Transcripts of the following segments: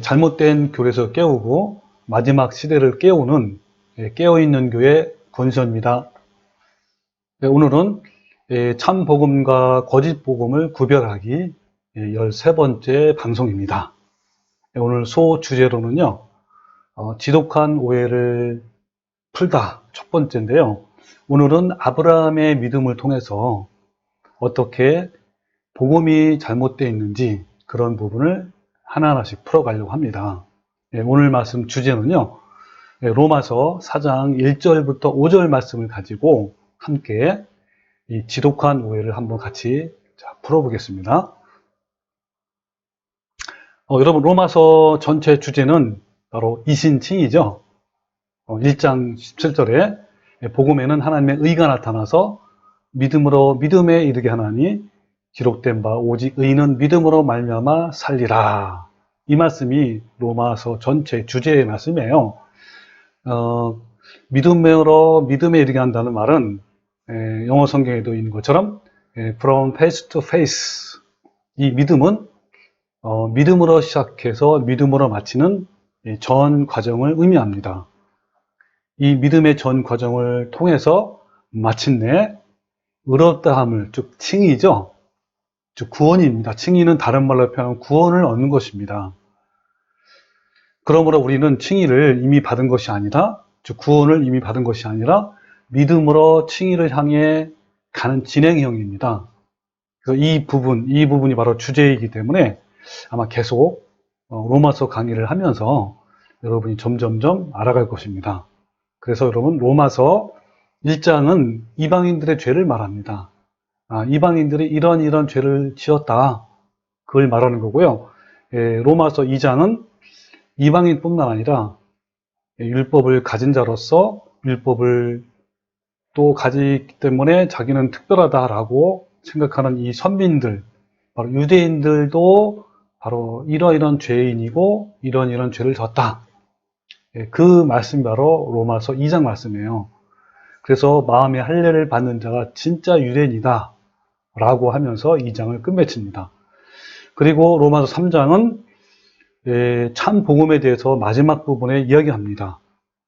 잘못된 교리에서 깨우고 마지막 시대를 깨우는 깨어있는 교회 권수현입니다. 오늘은 참 복음과 거짓 복음을 구별하기 13번째 방송입니다. 오늘 소 주제로는요, 지독한 오해를 풀다 첫 번째인데요. 오늘은 아브라함의 믿음을 통해서 어떻게 복음이 잘못되어 있는지 그런 부분을 하나하나씩 풀어가려고 합니다. 오늘 말씀 주제는요, 로마서 4장 1절부터 5절 말씀을 가지고 함께 이 지독한 오해를 한번 같이 풀어보겠습니다. 여러분, 로마서 전체 주제는 바로 이신칭이죠. 1장 17절에 복음에는 하나님의 의가 나타나서 믿음으로 믿음에 이르게 하나니 기록된 바 오직 의인은 믿음으로 말미암아 살리라. 이 말씀이 로마서 전체 주제의 말씀이에요. 믿음으로 믿음에 이르게 한다는 말은 영어 성경에도 있는 것처럼 from face to face, 이 믿음은 믿음으로 시작해서 믿음으로 마치는 전 과정을 의미합니다. 이 믿음의 전 과정을 통해서 마침내 의롭다함을, 즉 칭의죠. 즉 구원입니다. 칭의는 다른 말로 표현하면 구원을 얻는 것입니다. 그러므로 우리는 칭의를 이미 받은 것이 아니라, 즉 구원을 이미 받은 것이 아니라 믿음으로 칭의를 향해 가는 진행형입니다. 그래서 이 부분이 바로 주제이기 때문에 아마 계속 로마서 강의를 하면서 여러분이 점점점 알아갈 것입니다. 그래서 여러분, 로마서 1장은 이방인들의 죄를 말합니다. 이방인들이 이런 죄를 지었다, 그걸 말하는 거고요. 로마서 2장은 이방인뿐만 아니라 율법을 가진 자로서 율법을 또 가지기 때문에 자기는 특별하다라고 생각하는 이 선민들, 바로 유대인들도 바로 이런 죄인이고 이런 죄를 졌다. 그 말씀이 바로 로마서 2장 말씀이에요. 그래서 마음의 할례를 받는 자가 진짜 유대인이다 라고 하면서 2장을 끝맺힙니다. 그리고 로마서 3장은 참 복음에 대해서 마지막 부분에 이야기합니다.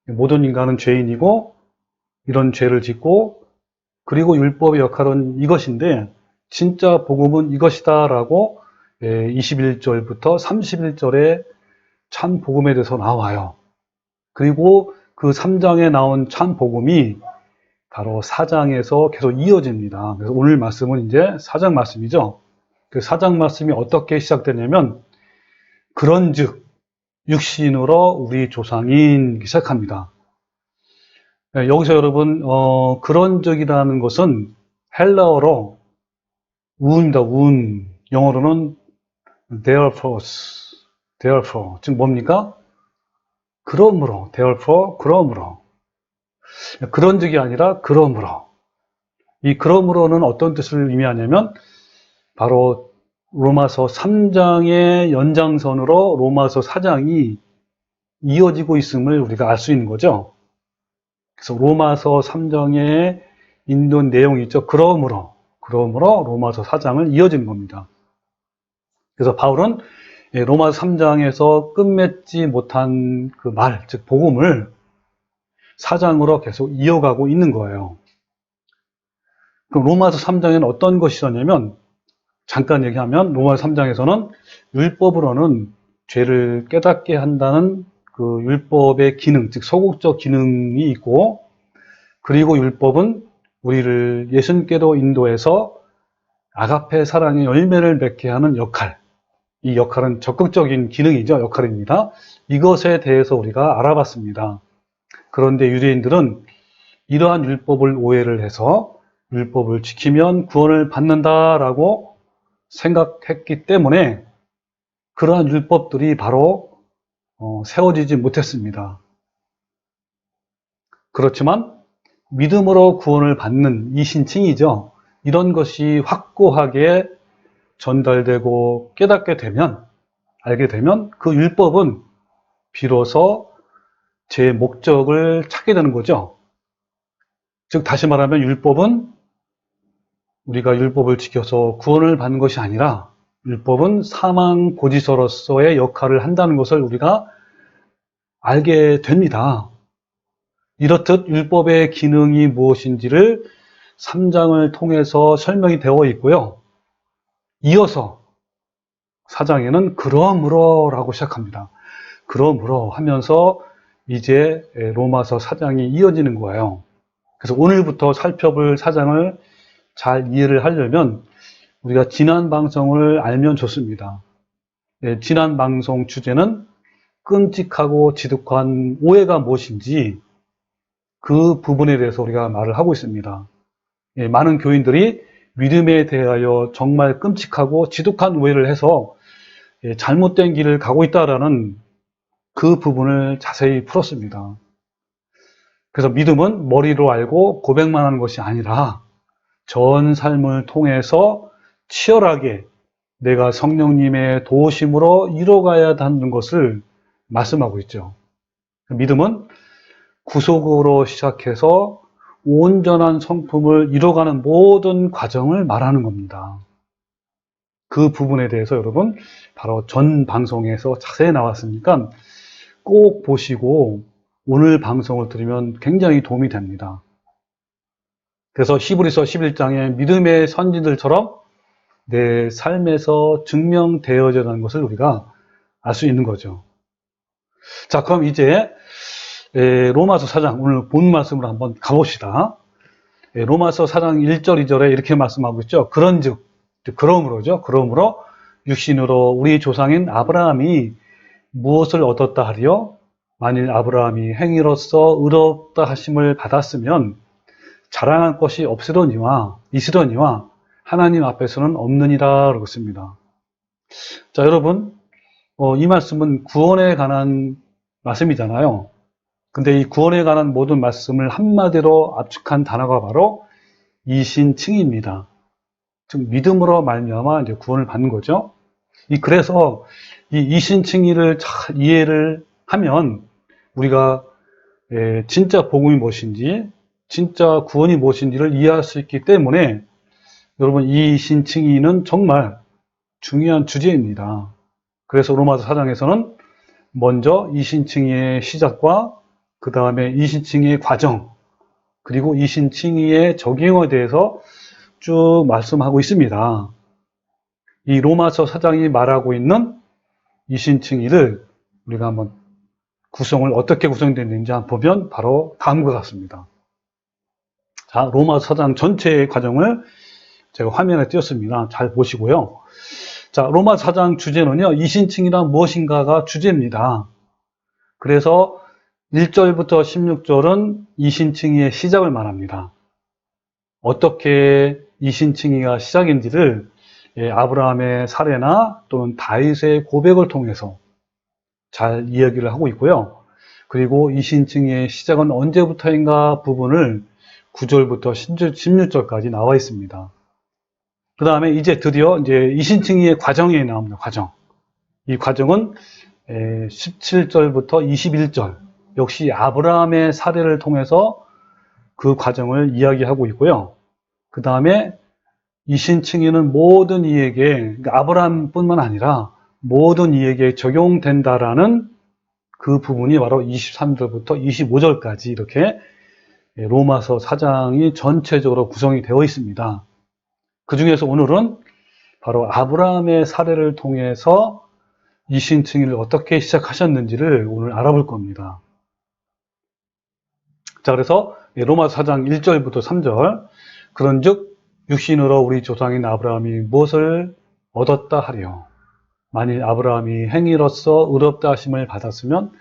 모든 인간은 죄인이고 이런 죄를 짓고, 그리고 율법의 역할은 이것인데 진짜 복음은 이것이다 라고 21절부터 31절에 참 복음에 대해서 나와요. 그리고 그 3장에 나온 참 복음이 바로 4장에서 계속 이어집니다. 그래서 오늘 말씀은 이제 4장 말씀이죠. 그 4장 말씀이 어떻게 시작되냐면, 그런즉 육신으로 우리 조상인 시작합니다. 여기서 여러분, 그런즉이라는 것은 헬라어로 운입니다. 운. 영어로는 therefore, 즉 뭡니까? 그러므로, therefore, 그러므로. 그런즉이 아니라 그러므로. 이 그러므로는 어떤 뜻을 의미하냐면 바로 로마서 3장의 연장선으로 로마서 4장이 이어지고 있음을 우리가 알 수 있는 거죠. 그래서 로마서 3장에 있는 내용이 있죠. 그러므로 로마서 4장을 이어진 겁니다. 그래서 바울은 로마서 3장에서 끝맺지 못한 그 말, 즉 복음을 4장으로 계속 이어가고 있는 거예요. 그럼 로마서 3장에는 어떤 것이 있었냐면, 잠깐 얘기하면 로마서 3장에서는 율법으로는 죄를 깨닫게 한다는 그 율법의 기능, 즉 소극적 기능이 있고, 그리고 율법은 우리를 예수님께로 인도해서 아가페 사랑의 열매를 맺게 하는 역할, 이 역할은 적극적인 기능이죠. 역할입니다. 이것에 대해서 우리가 알아봤습니다. 그런데 유대인들은 이러한 율법을 오해를 해서 율법을 지키면 구원을 받는다라고 생각했기 때문에 그러한 율법들이 바로 세워지지 못했습니다. 그렇지만 믿음으로 구원을 받는 이 신칭이죠. 이런 것이 확고하게 전달되고 깨닫게 되면, 알게 되면 그 율법은 비로소 제 목적을 찾게 되는 거죠. 즉 다시 말하면 율법은 우리가 율법을 지켜서 구원을 받는 것이 아니라 율법은 사망 고지서로서의 역할을 한다는 것을 우리가 알게 됩니다. 이렇듯 율법의 기능이 무엇인지를 3장을 통해서 설명이 되어 있고요. 이어서 4장에는 그러므로라고 시작합니다. 그러므로 하면서 이제 로마서 4장이 이어지는 거예요. 그래서 오늘부터 살펴볼 4장을 잘 이해를 하려면 우리가 지난 방송을 알면 좋습니다. 지난 방송 주제는 끔찍하고 지독한 오해가 무엇인지 그 부분에 대해서 우리가 말을 하고 있습니다. 많은 교인들이 믿음에 대하여 정말 끔찍하고 지독한 오해를 해서 잘못된 길을 가고 있다라는 그 부분을 자세히 풀었습니다. 그래서 믿음은 머리로 알고 고백만 하는 것이 아니라 전 삶을 통해서 치열하게 내가 성령님의 도우심으로 이뤄가야 하는 것을 말씀하고 있죠. 믿음은 구속으로 시작해서 온전한 성품을 이뤄가는 모든 과정을 말하는 겁니다. 그 부분에 대해서 여러분 바로 전 방송에서 자세히 나왔으니까 꼭 보시고 오늘 방송을 들으면 굉장히 도움이 됩니다. 그래서 히브리서 11장의 믿음의 선지들처럼 내 삶에서 증명되어져가는 것을 우리가 알 수 있는 거죠. 자, 그럼 이제 로마서 4장 오늘 본 말씀으로 한번 가봅시다. 로마서 4장 1절 2절에 이렇게 말씀하고 있죠. 그런즉 그러므로죠. 그러므로 육신으로 우리 조상인 아브라함이 무엇을 얻었다 하리요? 만일 아브라함이 행위로서 의롭다 하심을 받았으면 자랑할 것이 있으려니와 하나님 앞에서는 없느니라 그러고 있습니다. 자, 여러분, 이 말씀은 구원에 관한 말씀이잖아요. 근데 이 구원에 관한 모든 말씀을 한마디로 압축한 단어가 바로 이신칭입니다. 즉 믿음으로 말미암아 이제 구원을 받는 거죠. 그래서 이 이신칭의를 잘 이해를 하면 우리가 진짜 복음이 무엇인지, 진짜 구원이 무엇인지를 이해할 수 있기 때문에 여러분 이 이신칭의는 정말 중요한 주제입니다. 그래서 로마서 4장에서는 먼저 이신칭의의 시작과 그 다음에 이신칭의의 과정, 그리고 이신칭의의 적용에 대해서 쭉 말씀하고 있습니다. 이 로마서 4장이 말하고 있는 이신칭의를 우리가 한번 구성을 어떻게 구성되는지 한번 보면 바로 다음과 같습니다. 자, 로마서 4장 전체의 과정을 제가 화면에 띄웠습니다. 잘 보시고요. 자, 로마서 4장 주제는요, 이신칭의란 무엇인가가 주제입니다. 그래서 1절부터 16절은 이신칭의의 시작을 말합니다. 어떻게 이신칭의가 시작인지를 아브라함의 사례나 또는 다윗의 고백을 통해서 잘 이야기를 하고 있고요. 그리고 이신칭의의 시작은 언제부터인가 부분을 9절부터 16절까지 나와 있습니다. 그 다음에 이제 드디어 이제 이신칭의의 과정이 나옵니다. 과정. 이 과정은 17절부터 21절. 역시 아브라함의 사례를 통해서 그 과정을 이야기하고 있고요. 그 다음에 이신칭의는 모든 이에게, 그러니까 아브라함뿐만 아니라 모든 이에게 적용된다라는 그 부분이 바로 23절부터 25절까지 이렇게 로마서 4장이 전체적으로 구성이 되어 있습니다. 그 중에서 오늘은 바로 아브라함의 사례를 통해서 이신칭의를 어떻게 시작하셨는지를 오늘 알아볼 겁니다. 자, 그래서 로마서 4장 1절부터 3절. 그런즉 육신으로 우리 조상인 아브라함이 무엇을 얻었다 하리요? 만일 아브라함이 행위로서 의롭다 하심을 받았으면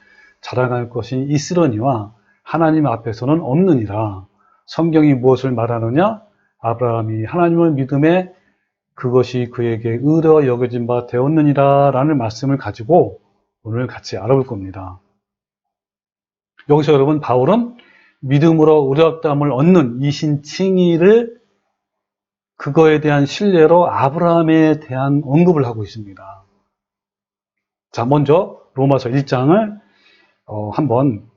자랑할 것이 있으려니와 하나님 앞에서는 없느니라. 성경이 무엇을 말하느냐? 아브라함이 하나님을 믿음에 그것이 그에게 의로 여겨진 바 되었느니라 라는 말씀을 가지고 오늘 같이 알아볼 겁니다. 여기서 여러분 바울은 믿음으로 의롭다함을 얻는 이신칭의를 그거에 대한 신뢰로 아브라함에 대한 언급을 하고 있습니다. 자, 먼저 로마서 1장을 한번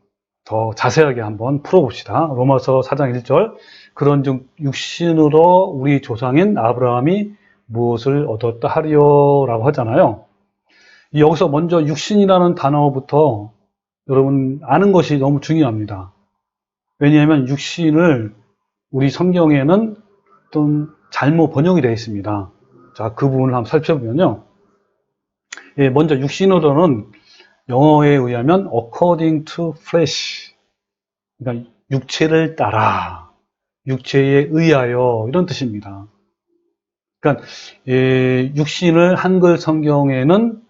더 자세하게 한번 풀어봅시다. 로마서 4장 1절. 그런즉 육신으로 우리 조상인 아브라함이 무엇을 얻었다 하리요라고 하잖아요. 여기서 먼저 육신이라는 단어부터 여러분 아는 것이 너무 중요합니다. 왜냐하면 육신을 우리 성경에는 좀 잘못 번역이 되어 있습니다. 자, 그 부분을 한번 살펴보면요. 예, 먼저 육신으로는 영어에 의하면 according to flesh, 그러니까 육체를 따라, 육체에 의하여 이런 뜻입니다. 그러니까 육신을 한글 성경에는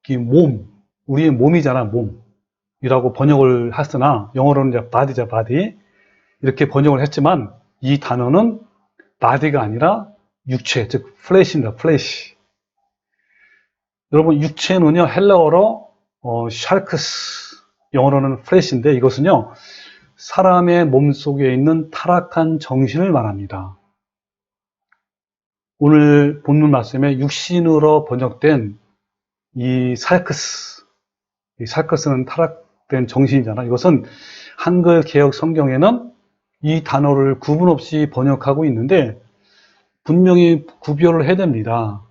이 몸, 우리의 몸이잖아, 몸이라고 번역을 했으나 영어로는 이제 body자 body 이렇게 번역을 했지만 이 단어는 body가 아니라 육체, 즉 flesh입니다. flesh. 여러분 육체는요 헬라어로 샬크스, 영어로는 flesh인데 이것은요 사람의 몸 속에 있는 타락한 정신을 말합니다. 오늘 본문 말씀에 육신으로 번역된 이 살크스, 이 살크스는 타락된 정신이잖아. 이것은 한글 개역 성경에는 이 단어를 구분 없이 번역하고 있는데 분명히 구별을 해야 됩니다.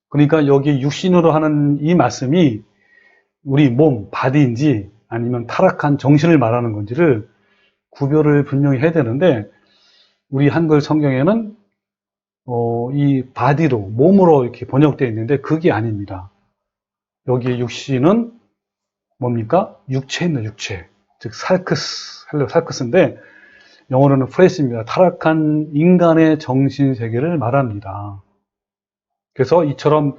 그러니까 여기 육신으로 하는 이 말씀이 우리 몸, 바디인지 아니면 타락한 정신을 말하는 건지를 구별을 분명히 해야 되는데 우리 한글 성경에는 이 바디로, 몸으로 이렇게 번역되어 있는데 그게 아닙니다. 여기에 육신은 뭡니까? 육체입니다, 육체. 즉, 살크스, 헬라어 살크스인데 영어로는 플레시입니다. 타락한 인간의 정신세계를 말합니다. 그래서 이처럼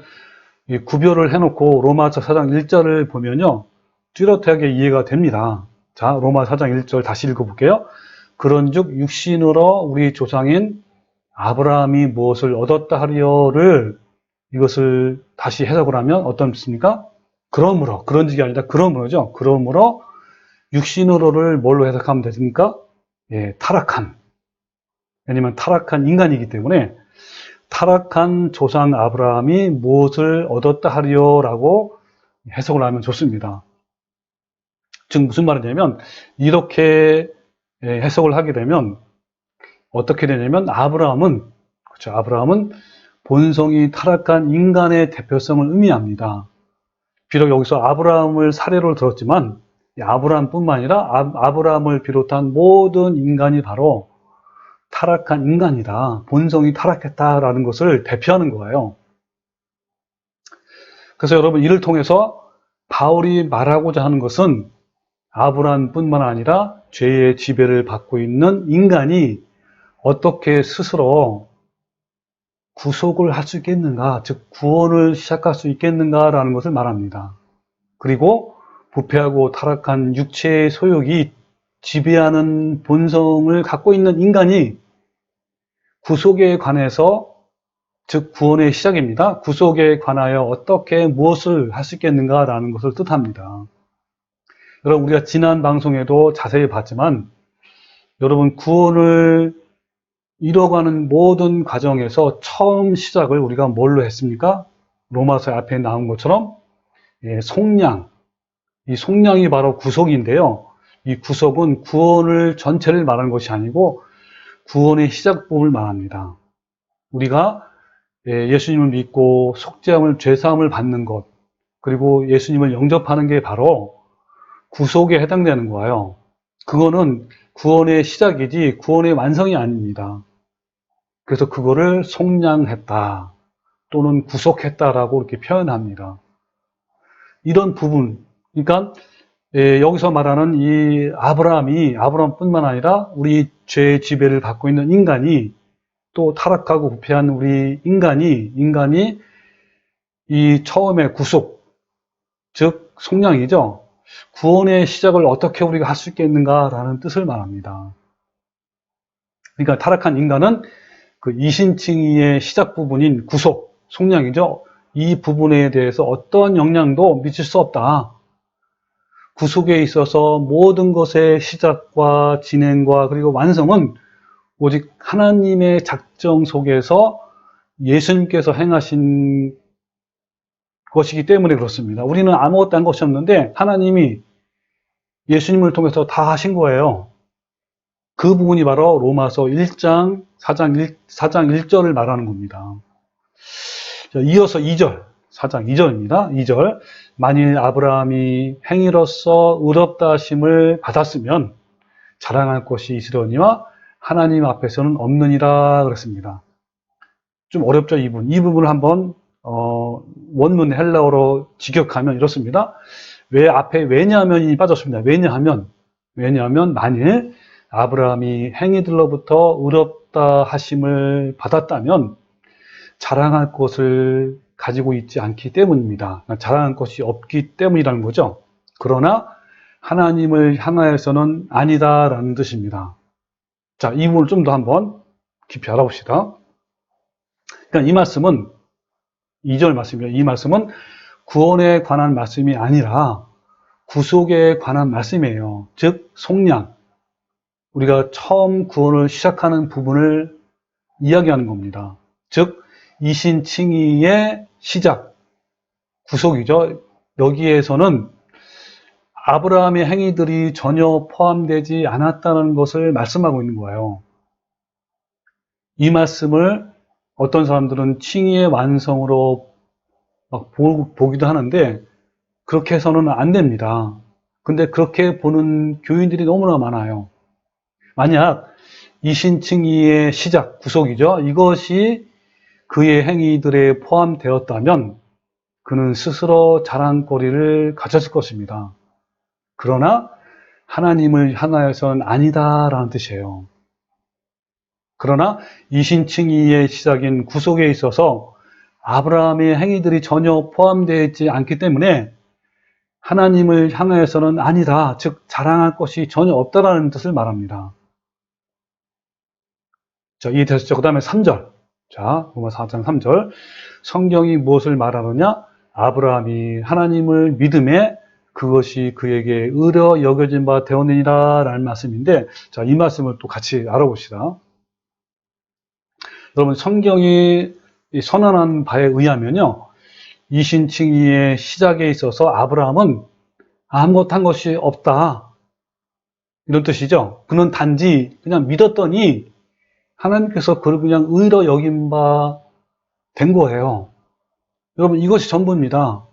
구별을 해놓고 로마서 4장 1절을 보면요. 뚜렷하게 이해가 됩니다. 자, 로마 4장 1절 다시 읽어볼게요. 그런즉 육신으로 우리 조상인 아브라함이 무엇을 얻었다 하리요를 이것을 다시 해석을 하면 어떤 뜻입니까? 그러므로, 그런즉이 아니라 그러므로죠. 그러므로 육신으로를 뭘로 해석하면 되십니까? 예, 타락한. 왜냐면 타락한 인간이기 때문에 타락한 조상 아브라함이 무엇을 얻었다 하리요라고 해석을 하면 좋습니다. 즉 무슨 말이냐면 이렇게 해석을 하게 되면 어떻게 되냐면 아브라함은 본성이 타락한 인간의 대표성을 의미합니다. 비록 여기서 아브라함을 사례로 들었지만 아브라함뿐만 아니라 아브라함을 비롯한 모든 인간이 바로 타락한 인간이다. 본성이 타락했다라는 것을 대표하는 거예요. 그래서 여러분 이를 통해서 바울이 말하고자 하는 것은 아브라함뿐만 아니라 죄의 지배를 받고 있는 인간이 어떻게 스스로 구속을 할 수 있겠는가, 즉 구원을 시작할 수 있겠는가라는 것을 말합니다. 그리고 부패하고 타락한 육체의 소욕이 지배하는 본성을 갖고 있는 인간이 구속에 관해서, 즉 구원의 시작입니다. 구속에 관하여 어떻게 무엇을 할 수 있겠는가라는 것을 뜻합니다. 여러분 우리가 지난 방송에도 자세히 봤지만 여러분 구원을 이뤄가는 모든 과정에서 처음 시작을 우리가 뭘로 했습니까? 로마서 앞에 나온 것처럼 속량, 이 속량이 바로 구속인데요. 이 구속은 구원을 전체를 말하는 것이 아니고 구원의 시작 부분을 말합니다. 우리가 예수님을 믿고 속죄함을, 죄사함을 받는 것, 그리고 예수님을 영접하는 게 바로 구속에 해당되는 거예요. 그거는 구원의 시작이지 구원의 완성이 아닙니다. 그래서 그거를 속량했다 또는 구속했다라고 이렇게 표현합니다. 이런 부분, 그러니까 여기서 말하는 이 아브라함뿐만 아니라 우리 죄의 지배를 받고 있는 인간이 또 타락하고 부패한 우리 인간이 이 처음에 구속, 즉 속량이죠. 구원의 시작을 어떻게 우리가 할 수 있겠는가라는 뜻을 말합니다. 그러니까 타락한 인간은 그 이신칭의의 시작 부분인 구속, 속량이죠. 이 부분에 대해서 어떤 영향도 미칠 수 없다. 구속에 있어서 모든 것의 시작과 진행과 그리고 완성은 오직 하나님의 작정 속에서 예수님께서 행하신 것이기 때문에 그렇습니다. 우리는 아무것도 한 것이 없는데 하나님이 예수님을 통해서 다 하신 거예요. 그 부분이 바로 로마서 1장 4장 1절을 말하는 겁니다. 자, 이어서 2절, 4장 2절입니다. 2절. 만일 아브라함이 행위로서 의롭다 하심을 받았으면 자랑할 것이 있으려니와 하나님 앞에서는 없느니라 그랬습니다. 좀 어렵죠, 이 부분. 이 부분을 한번 원문 헬라어로 직역하면 이렇습니다. 왜 앞에 왜냐하면이 빠졌습니다. 왜냐하면 만일 아브라함이 행위들로부터 의롭다 하심을 받았다면 자랑할 것을 가지고 있지 않기 때문입니다. 자랑할 것이 없기 때문이라는 거죠. 그러나 하나님을 향하여서는 아니다라는 뜻입니다. 자, 이 부분을 좀 더 한번 깊이 알아봅시다. 그러니까 이 말씀은 2절 말씀이에요. 이 말씀은 구원에 관한 말씀이 아니라 구속에 관한 말씀이에요. 즉 속량, 우리가 처음 구원을 시작하는 부분을 이야기하는 겁니다. 즉 이신칭의의 시작, 구속이죠. 여기에서는 아브라함의 행위들이 전혀 포함되지 않았다는 것을 말씀하고 있는 거예요. 이 말씀을 어떤 사람들은 칭의의 완성으로 막 보기도 하는데 그렇게 해서는 안 됩니다. 근데 그렇게 보는 교인들이 너무나 많아요. 만약 이신칭의의 시작, 구속이죠. 이것이 그의 행위들에 포함되었다면 그는 스스로 자랑거리를 가졌을 것입니다. 그러나 하나님을 향하여서는 아니다라는 뜻이에요. 그러나 이신칭의의 시작인 구속에 있어서 아브라함의 행위들이 전혀 포함되어 있지 않기 때문에 하나님을 향하여서는 아니다, 즉 자랑할 것이 전혀 없다라는 뜻을 말합니다. 자, 이해되셨죠? 그 다음에 3절. 자, 로마 4장 3절. 성경이 무엇을 말하느냐? 아브라함이 하나님을 믿음에 그것이 그에게 의로 여겨진 바 되었느니라 라는 말씀인데, 자, 이 말씀을 또 같이 알아봅시다. 여러분, 성경이 선언한 바에 의하면요, 이신칭의의 시작에 있어서 아브라함은 아무것도 한 것이 없다, 이런 뜻이죠. 그는 단지 그냥 믿었더니 하나님께서 그를 그냥 의로 여긴 바 된 거예요. 여러분, 이것이 전부입니다.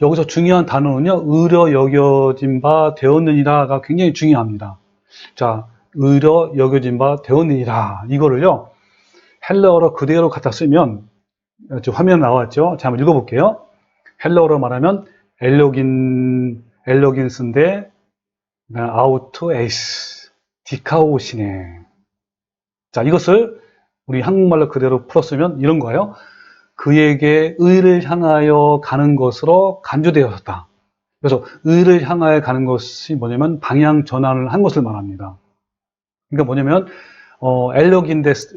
여기서 중요한 단어는요, 의로 여겨진 바 되었느니라가 굉장히 중요합니다. 자, 의로 여겨진 바 되었느니라, 이거를요 헬라어로 그대로 갖다 쓰면, 지금 화면 나왔죠? 자, 한번 읽어볼게요. 헬라어로 말하면 엘로긴스인데 아우토 에이스 디카오시네. 자, 이것을 우리 한국말로 그대로 풀었으면 이런 거예요. 그에게 의를 향하여 가는 것으로 간주되었다. 그래서 의를 향하여 가는 것이 뭐냐면 방향 전환을 한 것을 말합니다. 그러니까 뭐냐면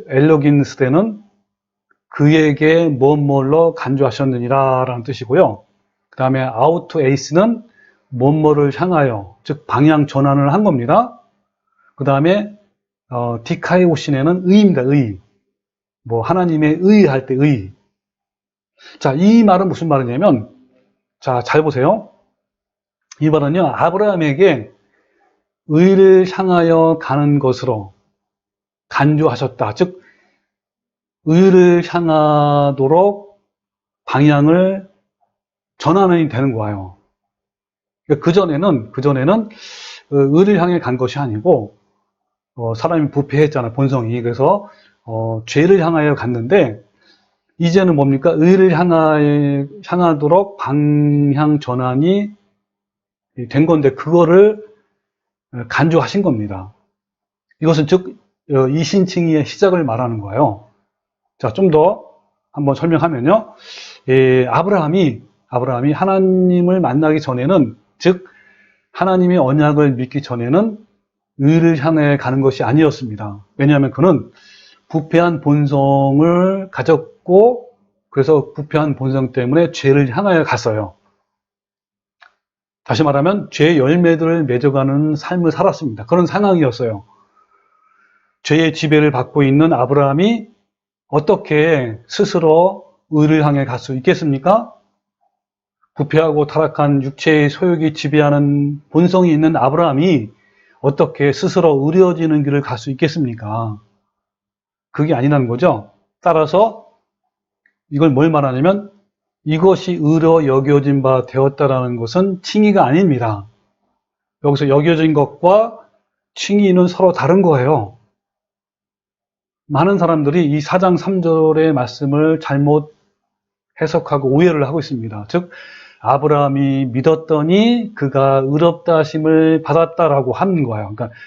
엘로긴스대는 그에게 무엇로 간주하셨느니라 라는 뜻이고요. 그 다음에 아우토 에이스는 무엇을 향하여, 즉 방향 전환을 한 겁니다. 그 다음에 디카이오시네는 의입니다. 의. 뭐 하나님의 의할 때 의. 자, 이 말은 무슨 말이냐면, 자, 잘 보세요. 이 말은요, 아브라함에게 의를 향하여 가는 것으로 간주하셨다. 즉 의를 향하도록 방향을 전환이 되는 거예요. 그러니까 그전에는 의를 향해 간 것이 아니고 사람이 부패했잖아요, 본성이. 그래서 죄를 향하여 갔는데 이제는 뭡니까? 의를 향하도록 방향 전환이 된 건데 그거를 간주하신 겁니다. 이것은 즉 이신칭의의 시작을 말하는 거예요. 자, 좀 더 한번 설명하면요, 아브라함이 하나님을 만나기 전에는, 즉 하나님의 언약을 믿기 전에는 의를 향해 가는 것이 아니었습니다. 왜냐하면 그는 부패한 본성을 가졌고, 그래서 부패한 본성 때문에 죄를 향하여 갔어요. 다시 말하면 죄의 열매들을 맺어가는 삶을 살았습니다. 그런 상황이었어요. 죄의 지배를 받고 있는 아브라함이 어떻게 스스로 의를 향해 갈 수 있겠습니까? 부패하고 타락한 육체의 소욕이 지배하는 본성이 있는 아브라함이 어떻게 스스로 의로워지는 길을 갈 수 있겠습니까? 그게 아니라는 거죠. 따라서 이걸 뭘 말하냐면 이것이 의로 여겨진 바 되었다라는 것은 칭의가 아닙니다. 여기서 여겨진 것과 칭의는 서로 다른 거예요. 많은 사람들이 이 4장 3절의 말씀을 잘못 해석하고 오해를 하고 있습니다. 즉 아브라함이 믿었더니 그가 의롭다 하심을 받았다라고 하는 거예요. 그러니까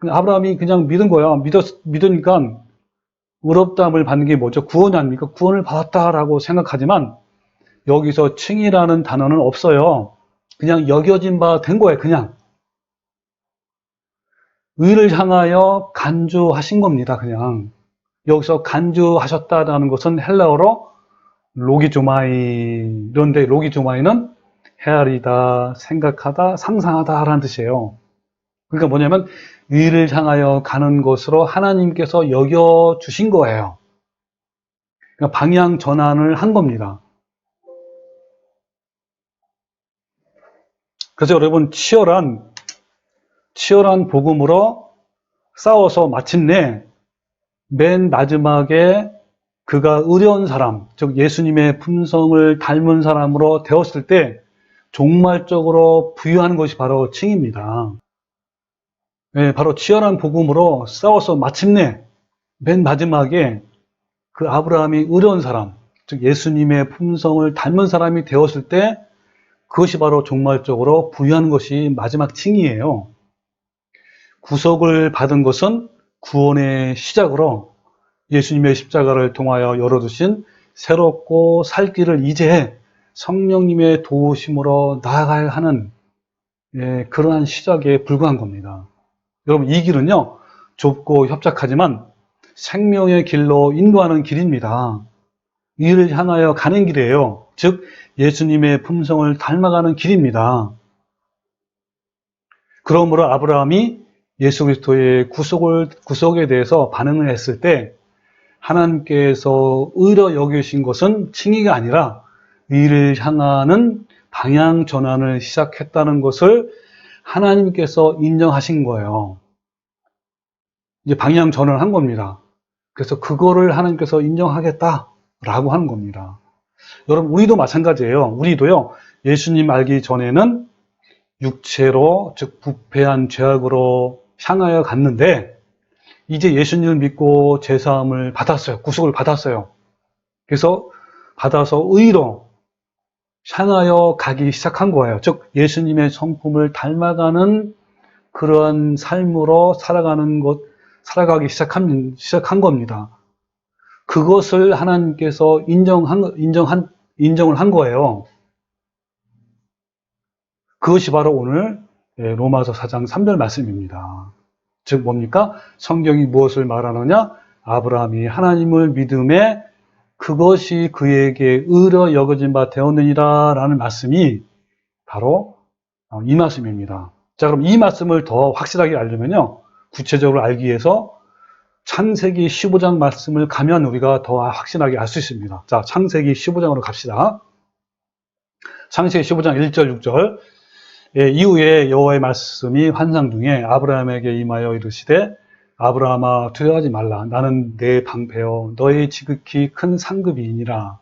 아브라함이 그냥 믿은 거야. 믿으니까 의롭다함을 받는 게 뭐죠? 구원이 아닙니까? 구원을 받았다라고 생각하지만 여기서 칭이라는 단어는 없어요. 그냥 여겨진 바 된 거예요. 그냥 의를 향하여 간주하신 겁니다. 그냥 여기서 간주하셨다라는 것은 헬라어로 로기조마이, 이런데 로기조마이는 헤아리다, 생각하다, 상상하다라는 뜻이에요. 그러니까 뭐냐면 의를 향하여 가는 것으로 하나님께서 여겨주신 거예요. 그러니까 방향 전환을 한 겁니다. 그래서 여러분 치열한 복음으로 싸워서 마침내 맨 마지막에 그가 의로운 사람, 즉 예수님의 품성을 닮은 사람으로 되었을 때 종말적으로 부유하는 것이 바로 칭입니다. 네, 바로 치열한 복음으로 싸워서 마침내 맨 마지막에 그 아브라함이 의로운 사람, 즉 예수님의 품성을 닮은 사람이 되었을 때 그것이 바로 종말적으로 부유하는 것이 마지막 칭이에요. 구속을 받은 것은 구원의 시작으로 예수님의 십자가를 통하여 열어두신 새롭고 살 길을 이제 성령님의 도우심으로 나아가야 하는 그러한 시작에 불과한 겁니다. 여러분 이 길은요 좁고 협착하지만 생명의 길로 인도하는 길입니다. 이를 향하여 가는 길이에요. 즉 예수님의 품성을 닮아가는 길입니다. 그러므로 아브라함이 예수 그리스도의 구속에 대해서 반응을 했을 때 하나님께서 의로 여기신 것은 칭의가 아니라 의를 향하는 방향 전환을 시작했다는 것을 하나님께서 인정하신 거예요. 이제 방향 전환을 한 겁니다. 그래서 그거를 하나님께서 인정하겠다라고 하는 겁니다. 여러분 우리도 마찬가지예요. 우리도요 예수님 알기 전에는 육체로 즉 부패한 죄악으로 향하여 갔는데 이제 예수님을 믿고 죄사함을 받았어요. 구속을 받았어요. 그래서 받아서 의로 향하여 가기 시작한 거예요. 즉 예수님의 성품을 닮아가는 그런 삶으로 살아가기 시작한 겁니다. 그것을 하나님께서 인정을 한 거예요. 그것이 바로 오늘 로마서 4장 3절 말씀입니다. 즉 뭡니까? 성경이 무엇을 말하느냐? 아브라함이 하나님을 믿음에 그것이 그에게 의로 여겨진 바 되었느니라 라는 말씀이 바로 이 말씀입니다. 자, 그럼 이 말씀을 더 확실하게 알려면요. 구체적으로 알기 위해서 창세기 15장 말씀을 가면 우리가 더 확실하게 알 수 있습니다. 자, 창세기 15장으로 갑시다. 창세기 15장 1절, 6절. 이후에 여호와의 말씀이 환상 중에 아브라함에게 임하여 이르시되 아브라함아 두려워하지 말라. 나는 내 방패여 너의 지극히 큰 상급이니라.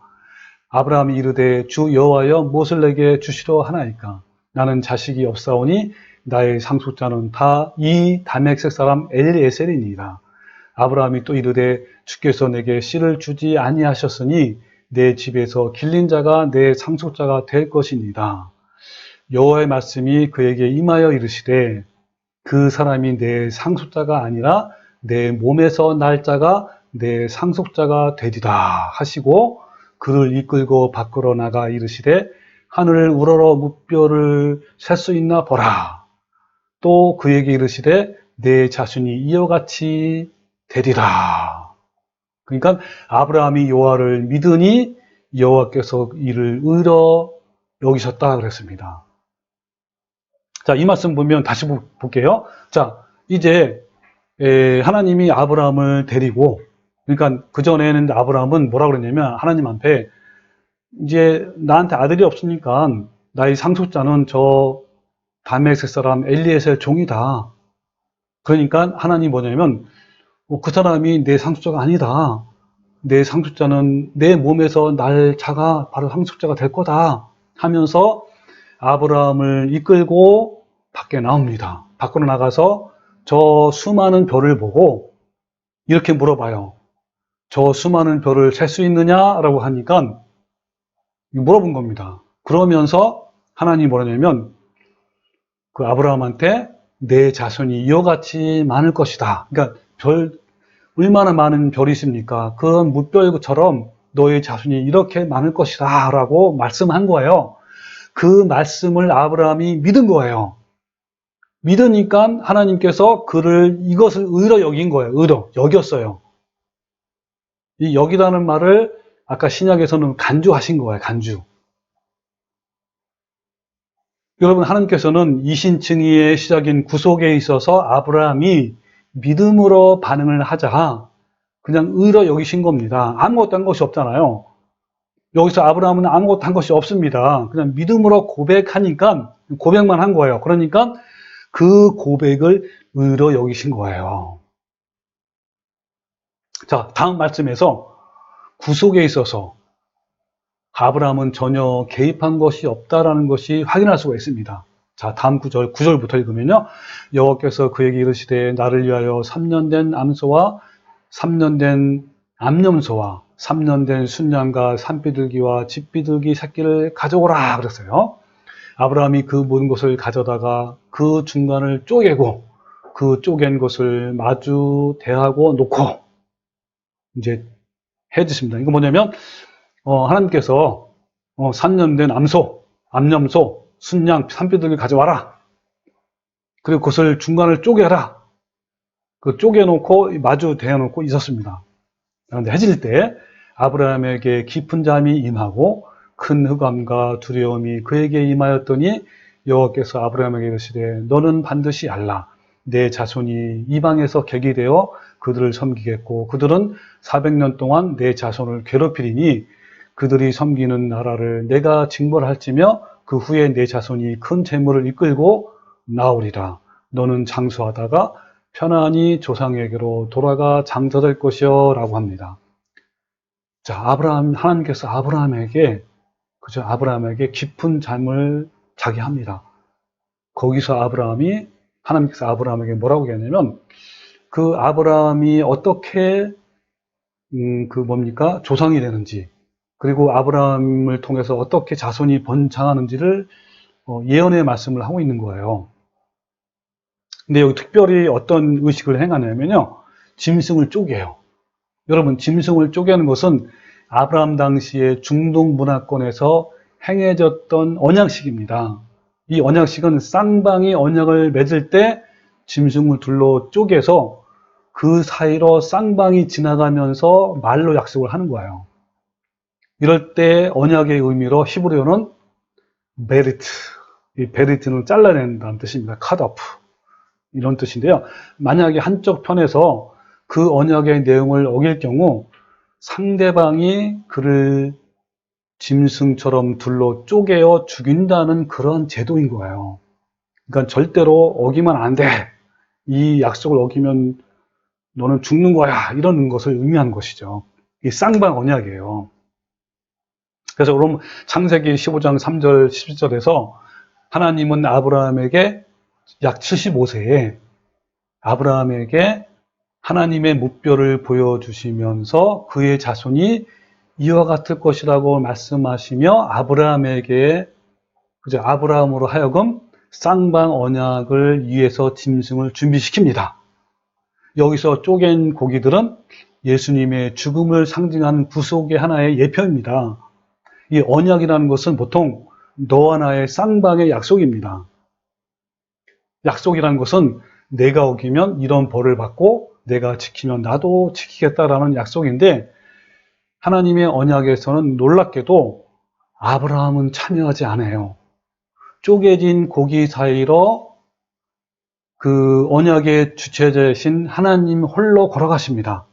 아브라함이 이르되 주 여호와여 무엇을 내게 주시려 하나이까. 나는 자식이 없사오니 나의 상속자는 다 이 다메섹 사람 엘리에셀이니라. 아브라함이 또 이르되 주께서 내게 씨를 주지 아니하셨으니 내 집에서 길린 자가 내 상속자가 될 것이니라. 여호와의 말씀이 그에게 임하여 이르시되 그 사람이 내 상속자가 아니라 내 몸에서 날 자가 내 상속자가 되리라 하시고 그를 이끌고 밖으로 나가 이르시되 하늘을 우러러 무뼈를 셀 수 있나 보라. 또 그에게 이르시되 내 자손이 이와 같이 되리라. 그러니까 아브라함이 여호와를 믿으니 여호와께서 이를 의로 여기셨다 그랬습니다. 자, 이 말씀 보면 다시 볼게요. 자, 이제 하나님이 아브라함을 데리고, 그러니까 그전에는 아브라함은 뭐라고 그랬냐면 하나님 앞에 이제 나한테 아들이 없으니까 나의 상속자는 저 다메섹 사람 엘리에셀 종이다. 그러니까 하나님이 뭐냐면 그 사람이 내 상속자가 아니다. 내 상속자는 내 몸에서 날 자가 바로 상속자가 될 거다 하면서 아브라함을 이끌고 밖에 나옵니다. 밖으로 나가서 저 수많은 별을 보고 이렇게 물어봐요. 저 수많은 별을 셀 수 있느냐라고 하니까 물어본 겁니다. 그러면서 하나님이 뭐라냐면 그 아브라함한테 내 자손이 이와 같이 많을 것이다. 그러니까 얼마나 많은 별이 있습니까? 그런 무별처럼 너의 자손이 이렇게 많을 것이다 라고 말씀한 거예요. 그 말씀을 아브라함이 믿은 거예요. 믿으니까 하나님께서 이것을 의로 여긴 거예요. 의로 여겼어요. 이 여기라는 말을 아까 신약에서는 간주하신 거예요. 간주. 여러분, 하나님께서는 이신칭의의 시작인 구속에 있어서 아브라함이 믿음으로 반응을 하자 그냥 의로 여기신 겁니다. 아무것도 한 것이 없잖아요. 여기서 아브라함은 아무것도 한 것이 없습니다. 그냥 믿음으로 고백하니까 고백만 한 거예요. 그러니까 그 고백을 의로 여기신 거예요. 자, 다음 말씀에서 구속에 있어서 아브라함은 전혀 개입한 것이 없다라는 것이 확인할 수가 있습니다. 자, 다음 9절부터 읽으면요. 여호와께서 그에게 이르시되 나를 위하여 3년 된 암소와 3년 된 암염소와 3년 된 순양과 산비둘기와 집비둘기 새끼를 가져오라 그랬어요. 아브라함이 그 모든 것을 가져다가 그 중간을 쪼개고 그 쪼갠 것을 마주 대하고 놓고 이제 해주십니다. 이거 뭐냐면 하나님께서 3년 된 암염소, 순양, 산비둘기 가져와라. 그리고 그것을 중간을 쪼개라. 그 쪼개놓고 마주 대해놓고 있었습니다. 그런데 해질 때 아브라함에게 깊은 잠이 임하고 큰 흑암과 두려움이 그에게 임하였더니 여호와께서 아브라함에게 이르시되 너는 반드시 알라. 내 자손이 이방에서 객이 되어 그들을 섬기겠고 그들은 400년 동안 내 자손을 괴롭히리니 그들이 섬기는 나라를 내가 징벌할지며 그 후에 내 자손이 큰 재물을 이끌고 나오리라. 너는 장수하다가 편안히 조상에게로 돌아가 장사될 것이요 라고 합니다. 자, 하나님께서 아브라함에게 깊은 잠을 자게 합니다. 거기서 하나님께서 아브라함에게 뭐라고 얘기하냐면 그 아브라함이 어떻게 조상이 되는지 그리고 아브라함을 통해서 어떻게 자손이 번창하는지를 예언의 말씀을 하고 있는 거예요. 근데 여기 특별히 어떤 의식을 행하냐면요. 짐승을 쪼개요. 여러분, 짐승을 쪼개는 것은 아브라함 당시의 중동 문화권에서 행해졌던 언약식입니다. 이 언약식은 쌍방이 언약을 맺을 때 짐승을 둘러 쪼개서 그 사이로 쌍방이 지나가면서 말로 약속을 하는 거예요. 이럴 때 언약의 의미로 히브리어는 베리트, 이 베리트는 잘라낸다는 뜻입니다. cut off 이런 뜻인데요. 만약에 한쪽 편에서 그 언약의 내용을 어길 경우 상대방이 그를 짐승처럼 둘러 쪼개어 죽인다는 그런 제도인 거예요. 그러니까 절대로 어기면 안 돼. 이 약속을 어기면 너는 죽는 거야. 이런 것을 의미하는 것이죠. 이 쌍방 언약이에요. 그래서 그럼 창세기 15장 3절 11절에서 하나님은 아브라함에게 약 75세에 아브라함에게 하나님의 무뼈를 보여주시면서 그의 자손이 이와 같을 것이라고 말씀하시며 아브라함으로 하여금 쌍방 언약을 위해서 짐승을 준비시킵니다. 여기서 쪼갠 고기들은 예수님의 죽음을 상징하는 구속의 하나의 예표입니다. 이 언약이라는 것은 보통 너와 나의 쌍방의 약속입니다. 약속이라는 것은 내가 어기면 이런 벌을 받고 내가 지키면 나도 지키겠다라는 약속인데 하나님의 언약에서는 놀랍게도 아브라함은 참여하지 않아요. 쪼개진 고기 사이로 그 언약의 주체자이신 하나님 홀로 걸어가십니다.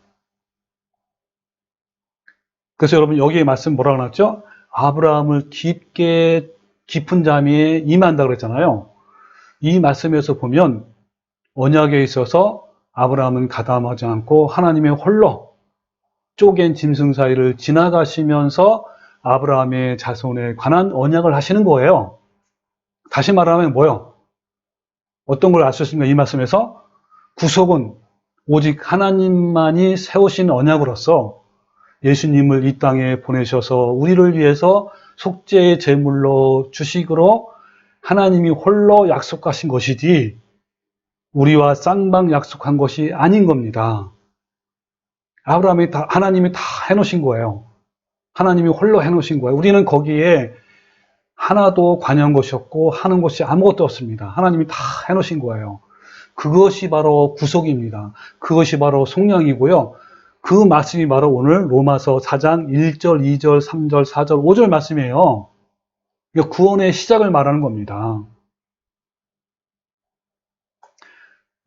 그래서 여러분 여기에 말씀 뭐라고 나왔죠? 아브라함을 깊은 잠에 임한다고 그랬잖아요. 이 말씀에서 보면 언약에 있어서 아브라함은 가담하지 않고 하나님의 홀로 쪼갠 짐승 사이를 지나가시면서 아브라함의 자손에 관한 언약을 하시는 거예요. 다시 말하면 뭐요? 어떤 걸 알 수 있습니까? 이 말씀에서 구속은 오직 하나님만이 세우신 언약으로서 예수님을 이 땅에 보내셔서 우리를 위해서 속죄의 제물로 주식으로 하나님이 홀로 약속하신 것이지 우리와 쌍방 약속한 것이 아닌 겁니다. 하나님이 다 해놓으신 거예요. 하나님이 홀로 해놓으신 거예요. 우리는 거기에 하나도 관여한 것이 없고 하는 것이 아무것도 없습니다. 하나님이 다 해놓으신 거예요. 그것이 바로 구속입니다. 그것이 바로 속량이고요. 그 말씀이 바로 오늘 로마서 4장 1절, 2절, 3절, 4절, 5절 말씀이에요. 이거 구원의 시작을 말하는 겁니다.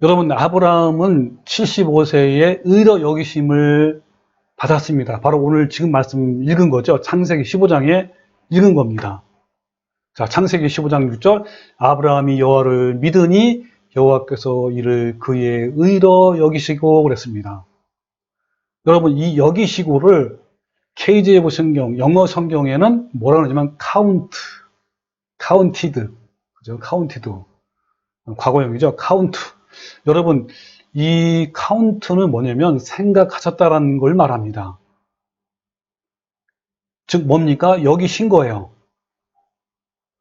여러분, 아브라함은 75세에 의로 여기심을 받았습니다. 바로 오늘 지금 말씀 읽은 거죠. 창세기 15장에 읽은 겁니다. 자, 창세기 15장 6절, 아브라함이 여호와를 믿으니 여호와께서 이를 그의 의로 여기시고 그랬습니다. 여러분, 이 여기시고를 KJV 성경, 영어 성경에는 뭐라 그러냐면 counted, 그죠? counted, 과거형이죠. count. 여러분, 이 count는 뭐냐면 생각하셨다라는 걸 말합니다. 즉 뭡니까? 여기신 거예요.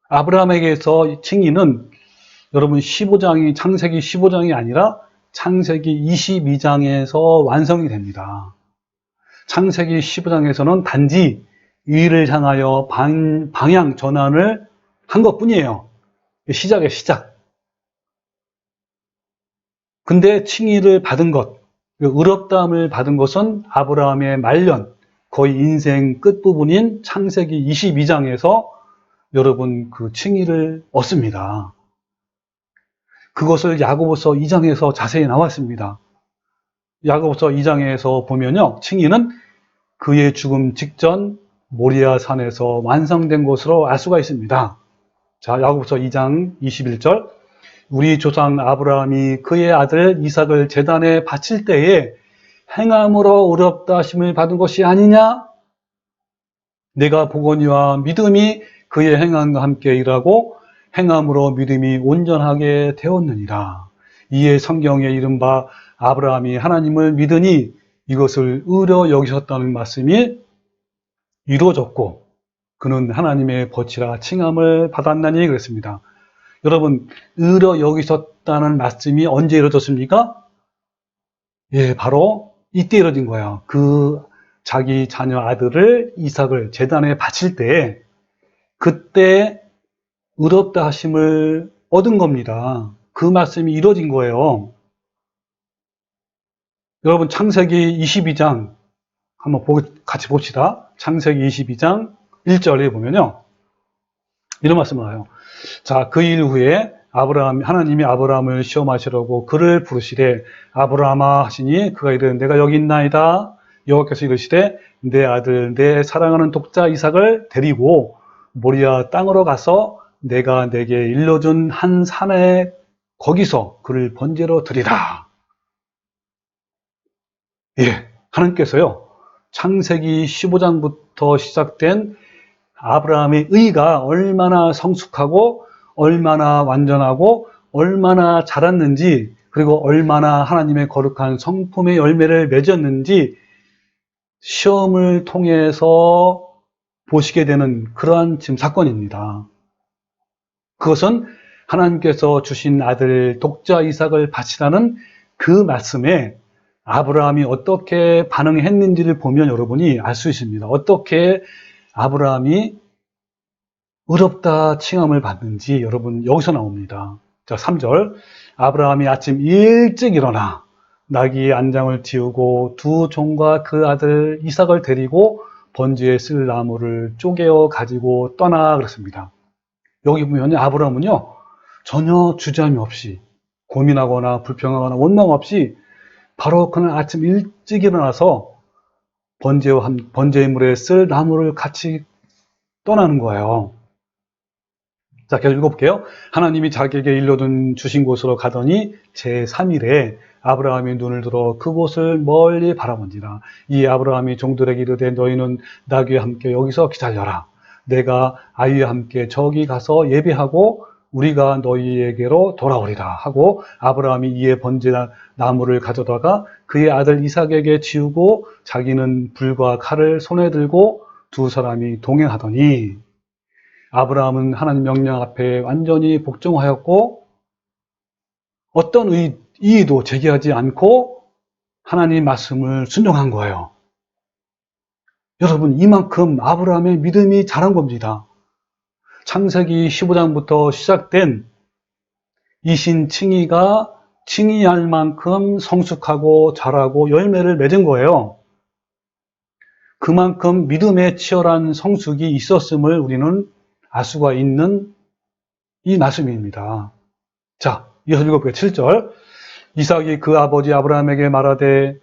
아브라함에게서 칭의는 여러분 창세기 15장이 아니라 창세기 22장에서 완성이 됩니다. 창세기 15장에서는 단지 의를 향하여 방향 전환을 한 것뿐이에요. 시작이에요, 시작. 근데 칭의를 받은 것, 의롭다함을 받은 것은 아브라함의 말년, 거의 인생 끝부분인 창세기 22장에서 여러분 그 칭의를 얻습니다. 그것을 야고보서 2장에서 자세히 나왔습니다. 야고보서 2장에서 보면요, 칭의는 그의 죽음 직전 모리아 산에서 완성된 것으로 알 수가 있습니다. 자, 야고보서 2장 21절, 우리 조상 아브라함이 그의 아들 이삭을 제단에 바칠 때에 행함으로 의롭다 하심을 받은 것이 아니냐? 내가 보거니와 믿음이 그의 행함과 함께 일하고 행함으로 믿음이 온전하게 되었느니라. 이에 성경에 이른바 아브라함이 하나님을 믿으니 이것을 의로 여기셨다는 말씀이 이루어졌고 그는 하나님의 거치라 칭함을 받았나니 그랬습니다. 여러분, 의로 여기셨다는 말씀이 언제 이루어졌습니까? 예, 바로 이때 이루어진 거예요. 그 자기 자녀 아들을 이삭을 제단에 바칠 때 그때 의롭다 하심을 얻은 겁니다. 그 말씀이 이루어진 거예요. 여러분, 창세기 22장 한번 같이 봅시다. 창세기 22장 1절에 보면요, 이런 말씀을 해요. 자, 그 일 후에 하나님이 아브라함을 시험하시려고 그를 부르시되 아브라함아 하시니 그가 이르되 내가 여기 있나이다. 여호와께서 이르시되 내 아들 내 사랑하는 독자 이삭을 데리고 모리아 땅으로 가서 내가 내게 일러준 한 산에 거기서 그를 번제로 드리라. 예, 하나님께서요, 창세기 15장부터 시작된 아브라함의 의가 얼마나 성숙하고 얼마나 완전하고 얼마나 자랐는지, 그리고 얼마나 하나님의 거룩한 성품의 열매를 맺었는지 시험을 통해서 보시게 되는 그러한 지금 사건입니다. 그것은 하나님께서 주신 아들 독자 이삭을 바치라는 그 말씀에 아브라함이 어떻게 반응했는지를 보면 여러분이 알 수 있습니다. 어떻게 아브라함이 의롭다 칭함을 받는지 여러분 여기서 나옵니다. 자, 3절, 아브라함이 아침 일찍 일어나 나귀의 안장을 틔우고 두 종과 그 아들 이삭을 데리고 번제에 쓸 나무를 쪼개어 가지고 떠나 그랬습니다. 여기 보면 아브라함은요, 전혀 주저함이 없이 고민하거나 불평하거나 원망 없이 바로 그날 아침 일찍 일어나서 번제의 물에 쓸 나무를 같이 떠나는 거예요. 자, 계속 읽어볼게요. 하나님이 자기에게 주신 곳으로 가더니 제3일에 아브라함이 눈을 들어 그곳을 멀리 바라본지라. 이 아브라함이 종들에게 이르되 너희는 나귀와 함께 여기서 기다려라. 내가 아이와 함께 저기 가서 예배하고 우리가 너희에게로 돌아오리라 하고 아브라함이 이에 번제 나무를 가져다가 그의 아들 이삭에게 지우고 자기는 불과 칼을 손에 들고 두 사람이 동행하더니 아브라함은 하나님 명령 앞에 완전히 복종하였고 어떤 이의도 제기하지 않고 하나님 말씀을 순종한 거예요. 여러분, 이만큼 아브라함의 믿음이 자란 겁니다. 창세기 15장부터 시작된 이신 칭의가 칭의할 만큼 성숙하고 자라고 열매를 맺은 거예요. 그만큼 믿음에 치열한 성숙이 있었음을 우리는 알 수가 있는 이 말씀입니다. 자, 이어서 읽어볼게요. 7절. 이삭이 그 아버지 아브라함에게 말하되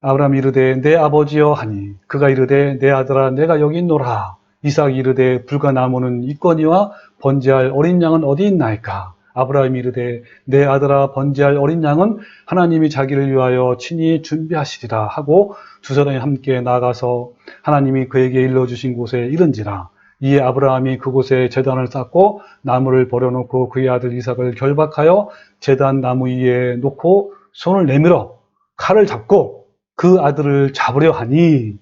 아브라함이 이르되 내 아버지여 하니 그가 이르되 내 아들아 내가 여기 있노라. 이삭이 이르되 불과 나무는 있거니와 번제할 어린 양은 어디 있나이까. 아브라함이 이르되 내 아들아 번제할 어린 양은 하나님이 자기를 위하여 친히 준비하시리라 하고 두 사람이 함께 나가서 하나님이 그에게 일러주신 곳에 이른지라. 이에 아브라함이 그곳에 제단을 쌓고 나무를 버려놓고 그의 아들 이삭을 결박하여 제단 나무 위에 놓고 손을 내밀어 칼을 잡고 그 아들을 잡으려 하니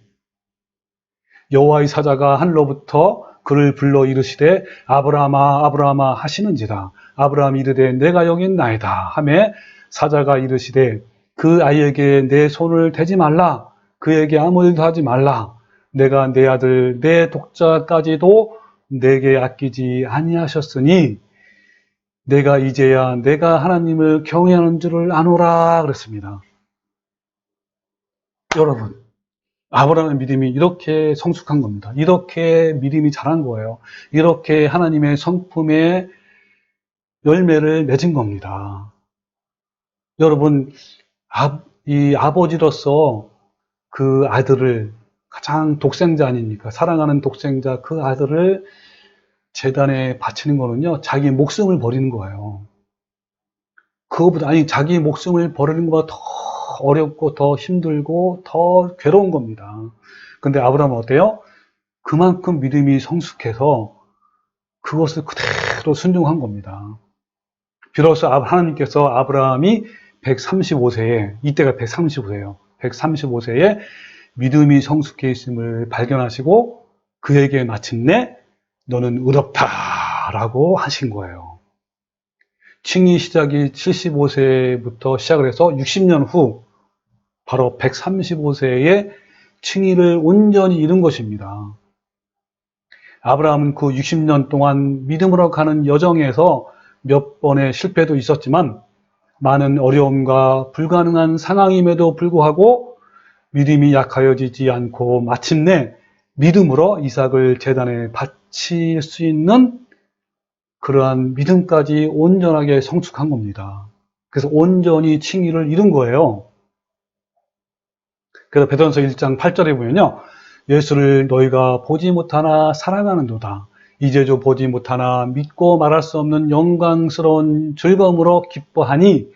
여호와의 사자가 하늘로부터 그를 불러 이르시되 아브라함아 아브라함아 하시는지라. 아브라함이 이르되 내가 여기 있나이다 하매 사자가 이르시되 그 아이에게 내 손을 대지 말라. 그에게 아무 일도 하지 말라. 내가 내 아들 내 독자까지도 내게 아끼지 아니하셨으니 내가 이제야 내가 하나님을 경외하는 줄을 아노라 그랬습니다. 여러분, 아브라함의 믿음이 이렇게 성숙한 겁니다. 이렇게 믿음이 자란 거예요. 이렇게 하나님의 성품의 열매를 맺은 겁니다. 여러분, 이 아버지로서 그 아들을 가장 독생자 아닙니까? 사랑하는 독생자 그 아들을 제단에 바치는 거는요, 자기 목숨을 버리는 거예요. 그거보다, 자기 목숨을 버리는 것보다 더 어렵고 더 힘들고 더 괴로운 겁니다. 근데 아브라함은 어때요? 그만큼 믿음이 성숙해서 그것을 그대로 순종한 겁니다. 비로소 하나님께서 아브라함이 135세에, 이때가 135세예요. 135세에 믿음이 성숙해 있음을 발견하시고 그에게 마침내 너는 의롭다라고 하신 거예요. 칭의 시작이 75세부터 시작을 해서 60년 후 바로 135세에 칭의를 온전히 이룬 것입니다. 아브라함은 그 60년 동안 믿음으로 가는 여정에서 몇 번의 실패도 있었지만 많은 어려움과 불가능한 상황임에도 불구하고 믿음이 약하여지지 않고 마침내 믿음으로 이삭을 제단에 바칠 수 있는 그러한 믿음까지 온전하게 성숙한 겁니다. 그래서 온전히 칭의를 이룬 거예요. 그래서 베드로전서 1장 8절에 보면요. 예수를 너희가 보지 못하나 사랑하는도다. 이제도 보지 못하나 믿고 말할 수 없는 영광스러운 즐거움으로 기뻐하니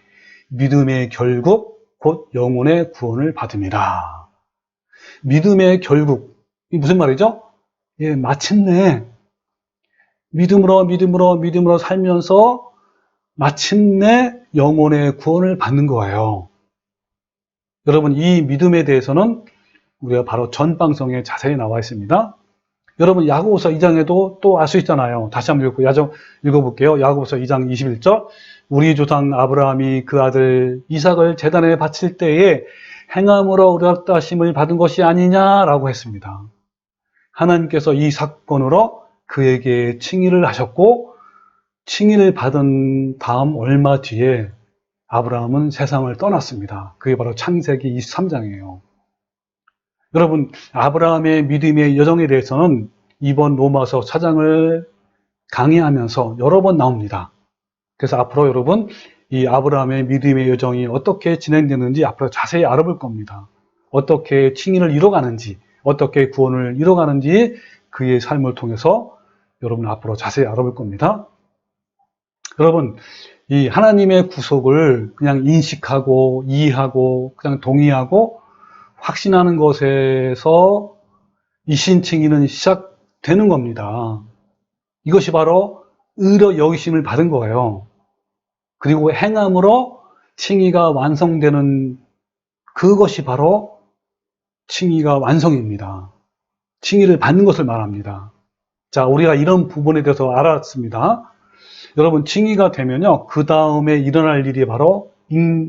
믿음의 결국 곧 영혼의 구원을 받음이라. 믿음의 결국, 이 무슨 말이죠? 예, 마침내 믿음으로 살면서 마침내 영혼의 구원을 받는 거예요. 여러분, 이 믿음에 대해서는 우리가 바로 전 방송에 자세히 나와 있습니다. 여러분, 야고보서 2장에도 또 알 수 있잖아요. 다시 한번 읽어볼게요. 야고보서 2장 21절. 우리 조상 아브라함이 그 아들 이삭을 제단에 바칠 때에 행함으로 의롭다 하심을 받은 것이 아니냐라고 했습니다. 하나님께서 이 사건으로 그에게 칭의를 하셨고 칭의를 받은 다음 얼마 뒤에 아브라함은 세상을 떠났습니다. 그게 바로 창세기 23장이에요. 여러분, 아브라함의 믿음의 여정에 대해서는 이번 로마서 4장을 강의하면서 여러 번 나옵니다. 그래서 앞으로 여러분, 이 아브라함의 믿음의 여정이 어떻게 진행되는지 앞으로 자세히 알아볼 겁니다. 어떻게 칭의를 이뤄가는지, 어떻게 구원을 이뤄가는지 그의 삶을 통해서 여러분 앞으로 자세히 알아볼 겁니다. 여러분, 이 하나님의 구속을 그냥 인식하고 이해하고 그냥 동의하고 확신하는 것에서 이신칭의는 시작되는 겁니다. 이것이 바로 의로 여기심을 받은 거예요. 그리고 행함으로 칭의가 완성되는 그것이 바로 칭의가 완성입니다. 칭의를 받는 것을 말합니다. 자, 우리가 이런 부분에 대해서 알았습니다. 여러분, 칭의가 되면요, 그 다음에 일어날 일이 바로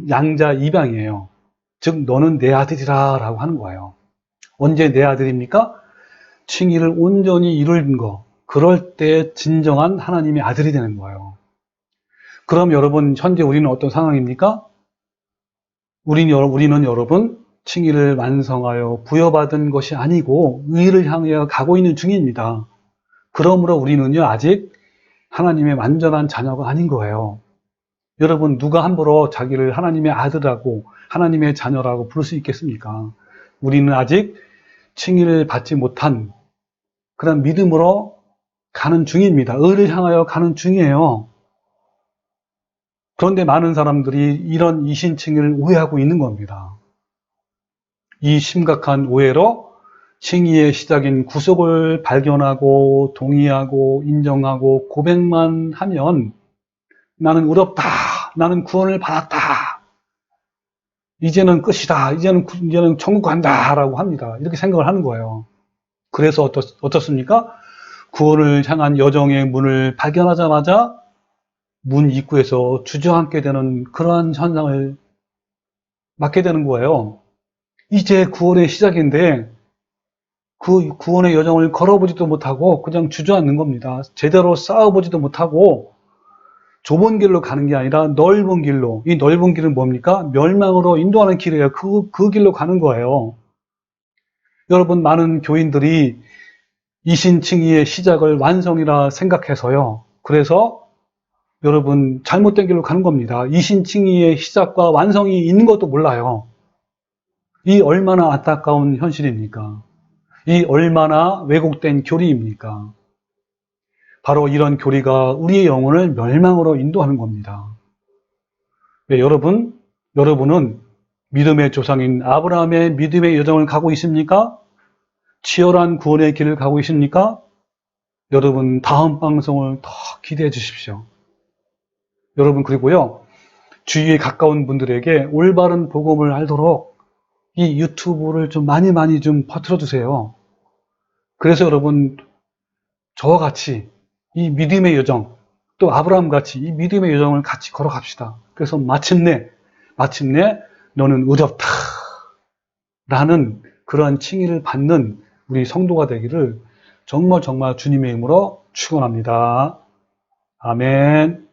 양자 입양이에요. 즉, 너는 내 아들이라 라고 하는 거예요. 언제 내 아들입니까? 칭의를 온전히 이룬 거, 그럴 때 진정한 하나님의 아들이 되는 거예요. 그럼 여러분, 현재 우리는 어떤 상황입니까? 우리는 여러분, 칭의를 완성하여 부여받은 것이 아니고 의를 향해 가고 있는 중입니다. 그러므로 우리는요, 아직 하나님의 완전한 자녀가 아닌 거예요. 여러분, 누가 함부로 자기를 하나님의 아들이라고, 하나님의 자녀라고 부를 수 있겠습니까? 우리는 아직 칭의를 받지 못한 그런 믿음으로 가는 중입니다. 의를 향하여 가는 중이에요. 그런데 많은 사람들이 이런 이신칭의를 오해하고 있는 겁니다. 이 심각한 오해로 칭의의 시작인 구속을 발견하고 동의하고 인정하고 고백만 하면 나는 의롭다, 나는 구원을 받았다, 이제는 끝이다, 이제는 천국 간다 라고 합니다. 이렇게 생각을 하는 거예요. 그래서 어떻습니까? 구원을 향한 여정의 문을 발견하자마자 문 입구에서 주저앉게 되는 그러한 현상을 맞게 되는 거예요. 이제 구원의 시작인데 그 구원의 여정을 걸어보지도 못하고 그냥 주저앉는 겁니다. 제대로 싸워보지도 못하고 좁은 길로 가는 게 아니라 넓은 길로, 이 넓은 길은 뭡니까? 멸망으로 인도하는 길이에요. 그 길로 가는 거예요. 여러분, 많은 교인들이 이신칭의의 시작을 완성이라 생각해서요. 그래서 여러분, 잘못된 길로 가는 겁니다. 이신칭의의 시작과 완성이 있는 것도 몰라요. 이 얼마나 안타까운 현실입니까? 이 얼마나 왜곡된 교리입니까? 바로 이런 교리가 우리의 영혼을 멸망으로 인도하는 겁니다. 네, 여러분은 믿음의 조상인 아브라함의 믿음의 여정을 가고 있습니까? 치열한 구원의 길을 가고 있습니까? 여러분, 다음 방송을 더 기대해 주십시오. 여러분, 그리고요, 주위에 가까운 분들에게 올바른 복음을 알도록 이 유튜브를 좀 많이 좀 퍼뜨려 주세요. 그래서 여러분, 저와 같이 이 믿음의 여정, 또 아브라함 같이 이 믿음의 여정을 같이 걸어갑시다. 그래서 마침내 너는 의롭다 라는 그러한 칭의를 받는 우리 성도가 되기를 정말 주님의 이름으로 축원합니다. 아멘.